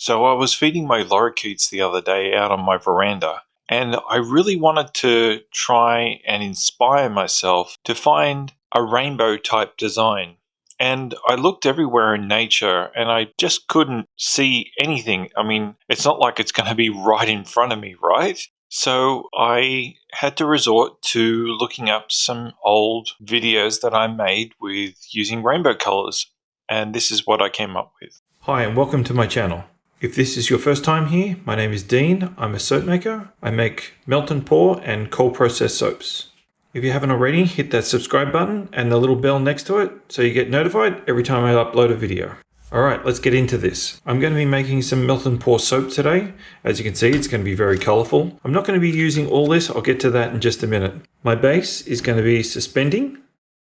So I was feeding my lorikeets the other day out on my veranda, and I really wanted to try and inspire myself to find a rainbow type design. And I looked everywhere in nature and I just couldn't see anything. I mean, it's not like it's going to be right in front of me, right? So I had to resort to looking up some old videos that I made with using rainbow colors. And this is what I came up with. Hi, and welcome to my channel. If this is your first time here, my name is Dean. I'm a soap maker. I make melt and pour and cold process soaps. If you haven't already, hit that subscribe button and the little bell next to it so you get notified every time I upload a video. Alright, let's get into this. I'm going to be making some melt and pour soap today. As you can see, it's going to be very colourful. I'm not going to be using all this. I'll get to that in just a minute. My base is going to be suspending.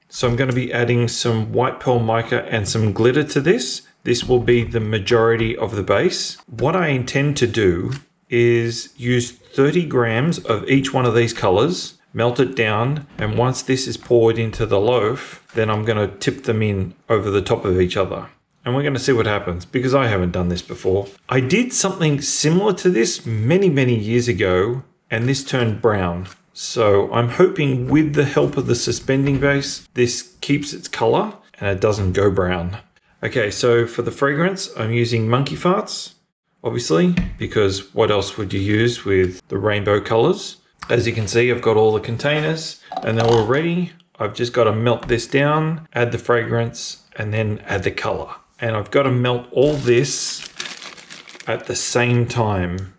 So I'm going to be adding some white pearl mica and some glitter to this. This will be the majority of the base. What I intend to do is use 30 grams of each one of these colors, melt it down, and once this is poured into the loaf, then I'm going to tip them in over the top of each other. And we're going to see what happens because I haven't done this before. I did something similar to this many years ago, and this turned brown. So I'm hoping with the help of the suspending base, this keeps its color and it doesn't go brown. Okay, so for the fragrance, I'm using monkey farts, obviously, because what else would you use with the rainbow colors? As you can see, I've got all the containers and they're all ready. I've just got to melt this down, add the fragrance, and then add the color. And I've got to melt all this at the same time.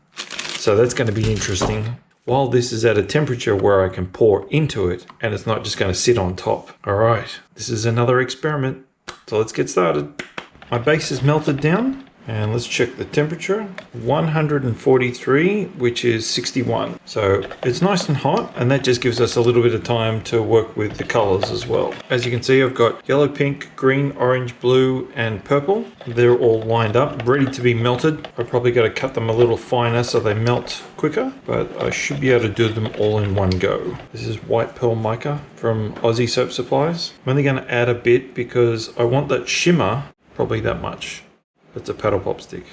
So that's going to be interesting. While this is at a temperature where I can pour into it and it's not just going to sit on top. All right, this is another experiment. So let's get started. My base is melted down and let's check the temperature. 143, which is 61. So it's nice and hot, and that just gives us a little bit of time to work with the colors as well. As you can see, I've got yellow, pink, green, orange, blue, and purple. They're all lined up, ready to be melted. I've probably got to cut them a little finer so they melt quicker, but I should be able to do them all in one go. This is white pearl mica from Aussie Soap Supplies. I'm only going to add a bit because I want that shimmer, probably that much. That's a paddle pop stick.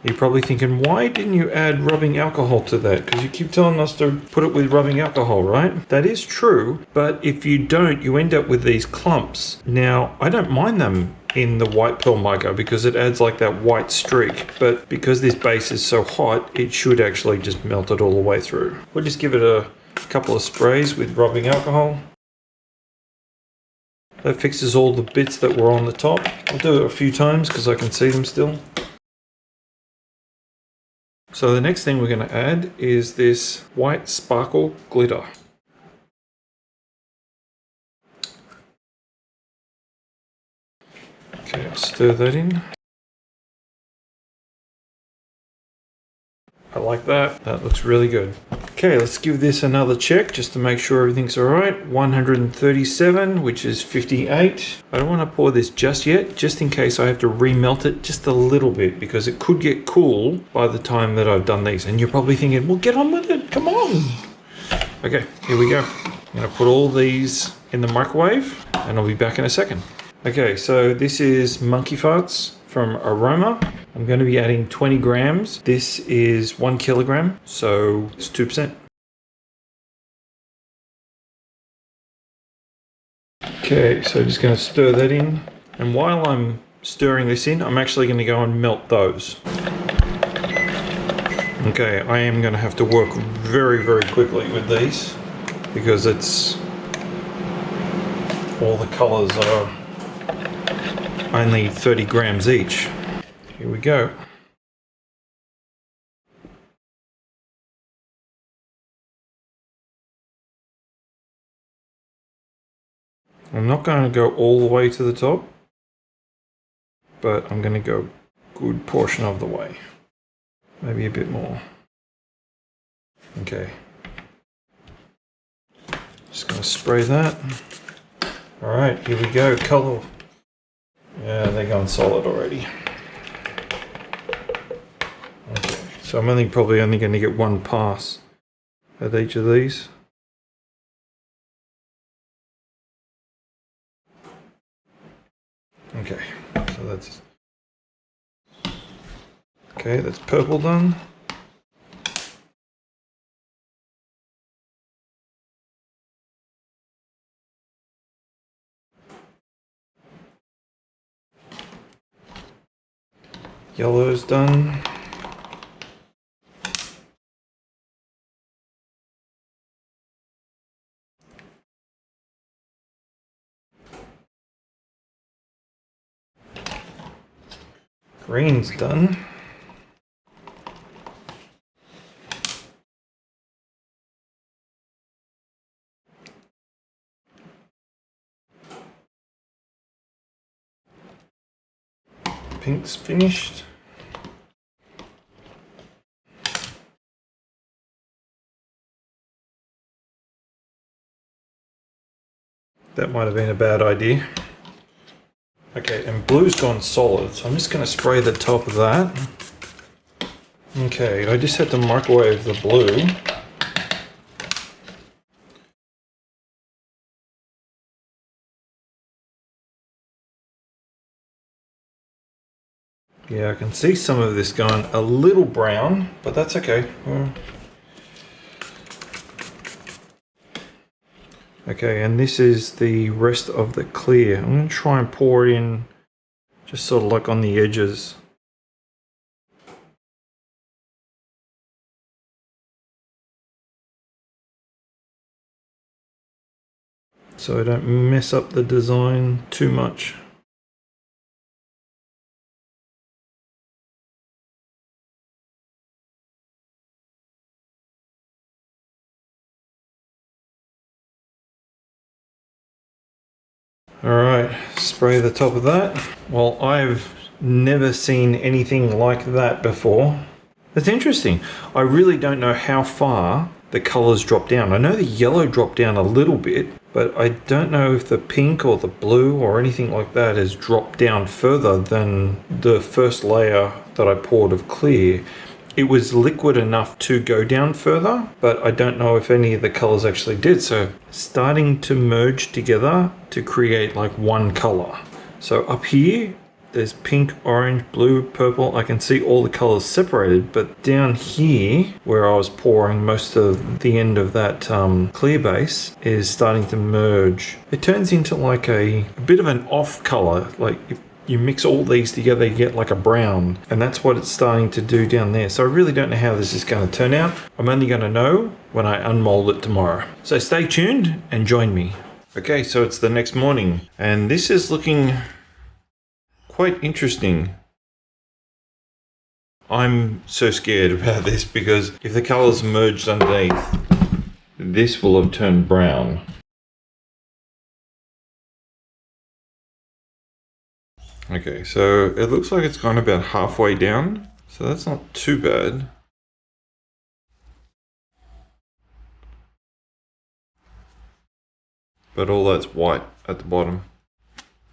You're probably thinking, why didn't you add rubbing alcohol to that? Because you keep telling us to put it with rubbing alcohol, right? That is true, but if you don't, you end up with these clumps. Now, I don't mind them in the white pearl mica because it adds like that white streak, but because this base is so hot, it should actually just melt it all the way through. We'll just give it a couple of sprays with rubbing alcohol. That fixes all the bits that were on the top. I'll do it a few times because I can see them still. So the next thing we're going to add is this white sparkle glitter. Okay, I'll stir that in. I like that. That looks really good. Okay, let's give this another check just to make sure everything's all right. 137, which is 58. I don't want to pour this just yet, just in case I have to remelt it just a little bit because it could get cool by the time that I've done these. And you're probably thinking, well, get on with it. Come on. Okay, here we go. I'm going to put all these in the microwave and I'll be back in a second. Okay, so this is monkey farts from Eroma. I'm going to be adding 20 grams. This is 1 kilogram, so it's 2%. Okay, so just going to stir that in. And while I'm stirring this in, I'm actually going to go and melt those. Okay, I am going to have to work very quickly with these because it's all the colors are only 30 grams each. Here we go. I'm not going to go all the way to the top, but I'm going to go a good portion of the way. Maybe a bit more. Okay. Just going to spray that. Alright, here we go. Color. Yeah, they're going solid already. Okay, so I'm probably only going to get one pass at each of these. Okay, so that's... Okay, that's purple done. Yellow's done. Green's done. Pink's finished. That might have been a bad idea. Okay, and blue's gone solid, so I'm just going to spray the top of that. Okay, I just had to microwave the blue. Yeah, I can see some of this going a little brown, but that's okay. Okay, and this is the rest of the clear. I'm going to try and pour it in just sort of like on the edges. So I don't mess up the design too much. Alright, spray the top of that. Well, I've never seen anything like that before. That's interesting. I really don't know how far the colours drop down. I know the yellow dropped down a little bit, but I don't know if the pink or the blue or anything like that has dropped down further than the first layer that I poured of clear. It was liquid enough to go down further, but I don't know if any of the colors actually did. So starting to merge together to create like one color. So up here, there's pink, orange, blue, purple. I can see all the colors separated, but down here, where I was pouring most of the end of that clear base, is starting to merge. It turns into like a bit of an off color, like if you mix all these together, you get like a brown, and that's what it's starting to do down there. So I really don't know how this is going to turn out. I'm only going to know when I unmold it tomorrow. So stay tuned and join me. Okay, so it's the next morning, and this is looking quite interesting. I'm so scared about this because if the colors merged underneath, this will have turned brown. Okay, so it looks like it's gone about halfway down, so that's not too bad. But all that's white at the bottom.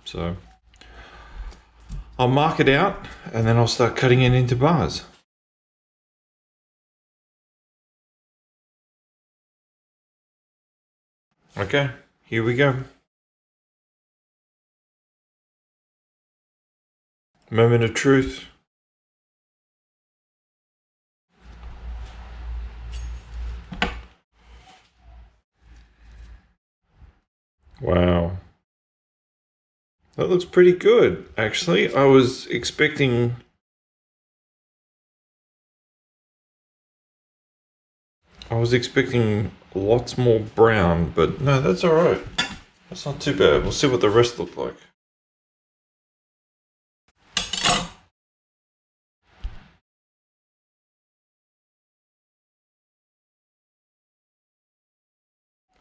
So I'll mark it out and then I'll start cutting it into bars. Okay, here we go. Moment of truth. Wow. That looks pretty good, actually. I was expecting lots more brown, but no, that's all right. That's not too bad. We'll see what the rest look like.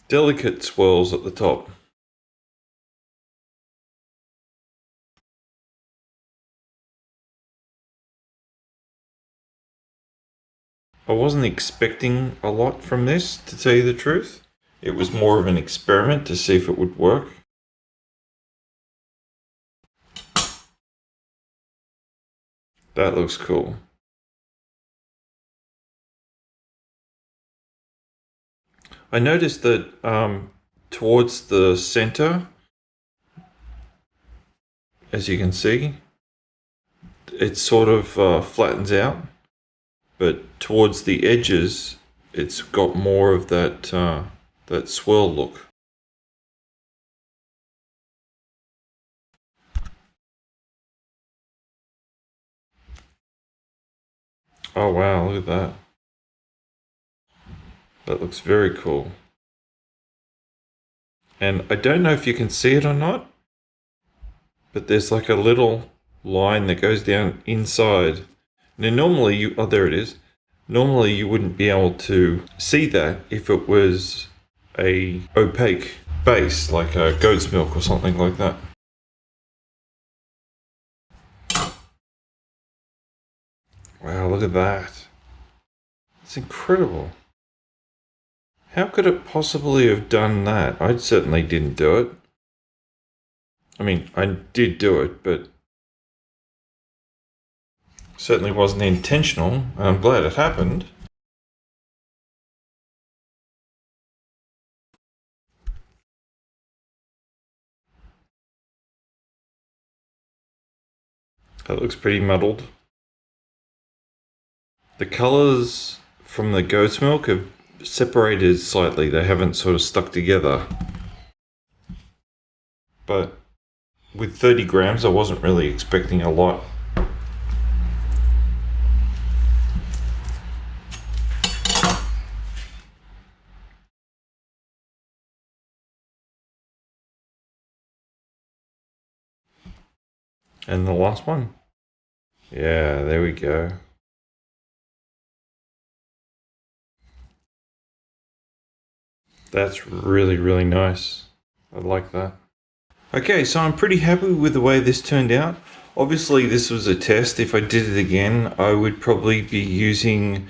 Delicate swirls at the top. I wasn't expecting a lot from this, to tell you the truth. It was more of an experiment to see if it would work. That looks cool. I noticed that towards the center, as you can see, it sort of flattens out, but towards the edges, it's got more of that swirl look. Oh wow, look at that. That looks very cool. And I don't know if you can see it or not, but there's like a little line that goes down inside. Now normally oh, there it is. Normally you wouldn't be able to see that if it was a opaque base, like a goat's milk or something like that. Wow, look at that. It's incredible. How could it possibly have done that? I certainly didn't do it. I mean, I did do it, but certainly wasn't intentional. I'm glad it happened. That looks pretty muddled. The colours from the goat's milk have separated slightly. They haven't sort of stuck together. But with 30 grams, I wasn't really expecting a lot. And the last one. Yeah, there we go. That's really, really nice. I like that. Okay, so I'm pretty happy with the way this turned out. Obviously, this was a test. If I did it again, I would probably be using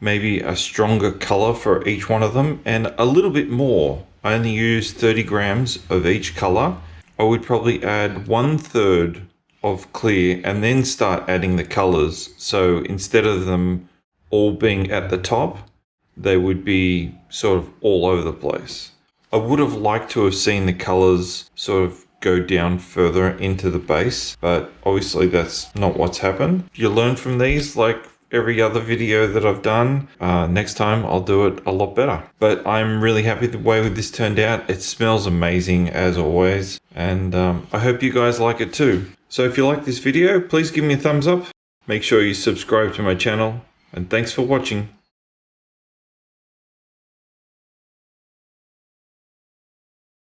maybe a stronger color for each one of them and a little bit more. I only used 30 grams of each color. I would probably add 1/3 of clear and then start adding the colors. So instead of them all being at the top, they would be sort of all over the place. I would have liked to have seen the colors sort of go down further into the base, but obviously that's not what's happened. You learn from these like every other video that I've done. Next time I'll do it a lot better. But I'm really happy the way this turned out. It smells amazing as always, and I hope you guys like it too. So if you like this video, please give me a thumbs up. Make sure you subscribe to my channel, and thanks for watching.